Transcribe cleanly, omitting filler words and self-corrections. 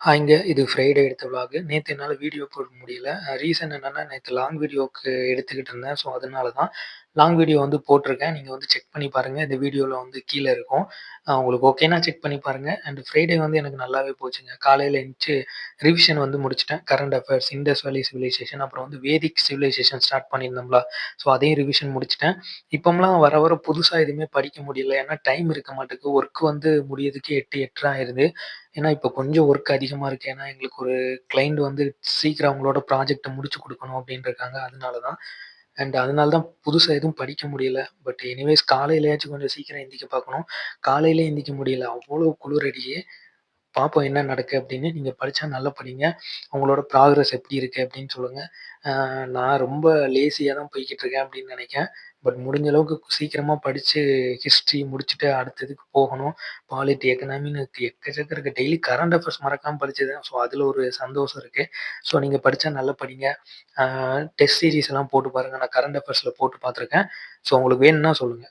இங்க இது ஃப்ரைடே எடுத்த விளாக். நேத்து என்னால வீடியோ போட முடியல. ரீசன் என்னன்னா, நேத்து லாங் வீடியோக்கு எடுத்துக்கிட்டு இருந்தேன். ஸோ, அதனால தான். லாங் வீடியோ வந்து போட்டிருக்கேன். நீங்க வந்து செக் பண்ணி பாருங்க. இந்த வீடியோல வந்து கீழ இருக்கும். உங்களுக்கு ஓகேனா செக் பண்ணி பாருங்க. அண்ட் ஃப்ரைடே வந்து எனக்கு நல்லாவே போச்சுங்க. காலையில எந்திச்சு ரிவிஷன் வந்து முடிச்சுட்டேன். கரண்ட் அஃபேர்ஸ், இண்டஸ் வேலி சிவிலைசேஷன், அப்புறம் வந்து வேதிக் சிவிலைசேஷன் ஸ்டார்ட் பண்ணியிருந்தோம்ல. ஸோ, அதையும் ரிவிஷன் முடிச்சுட்டேன். இப்போம்லாம் வர வர புதுசா எதுவுமே படிக்க முடியல. ஏன்னா டைம் இருக்க மாட்டேங்குது. ஒர்க் வந்து முடியறதுக்கு 8, 8:30 ஆயிருது. ஏன்னா, இப்போ கொஞ்சம் ஒர்க் அதிகமா இருக்கு. ஏன்னா, எங்களுக்கு ஒரு கிளையண்ட் வந்து சீக்கிரம் அவங்களோட ப்ராஜெக்ட்ட முடிச்சு குடுக்கணும் அப்படின்னு இருக்காங்க. அதனால தான். அண்ட் அதனால தான் புதுசா எதுவும் படிக்க முடியல. பட் எனிவேஸ் காலையிலயாச்சும் கொஞ்சம் சீக்கிரம் எந்திரிக்க பார்க்கணும். காலையிலே எந்திரிக்க முடியல. அவ்வளோ குளிர் அடிக்குது. பார்ப்போம் என்ன நடக்கு அப்படின்னு. நீங்க படிச்சா நல்லா படிங்க. உங்களோட ப்ராக்ரஸ் எப்படி இருக்கு அப்படின்னு சொல்லுங்க. நான் ரொம்ப லேசியா தான் போய்க்கிட்டு இருக்கேன் அப்படின்னு நெனைக்கிறேன். பட் முடிஞ்ச அளவுக்கு சீக்கிரமா படிச்சு ஹிஸ்ட்ரி முடிச்சுட்டு அடுத்த இதுக்கு போகணும். பாலிட்டி, எக்கனாமின்னு எக்கச்சக்கம் இருக்கு. டெய்லி கரண்ட் அஃபேர்ஸ் மறக்காம படிச்சுருவேன். ஸோ, அதில ஒரு சந்தோஷம் இருக்கு. ஸோ, நீங்க படிச்சா நல்லா படிங்க. டெஸ்ட் சீரிஸ் எல்லாம் போட்டு பாருங்க. நான் கரண்ட் அஃபேர்ஸ்ல போட்டு பார்த்துருக்கேன். ஸோ, உங்களுக்கு வேணும்னா சொல்லுங்க.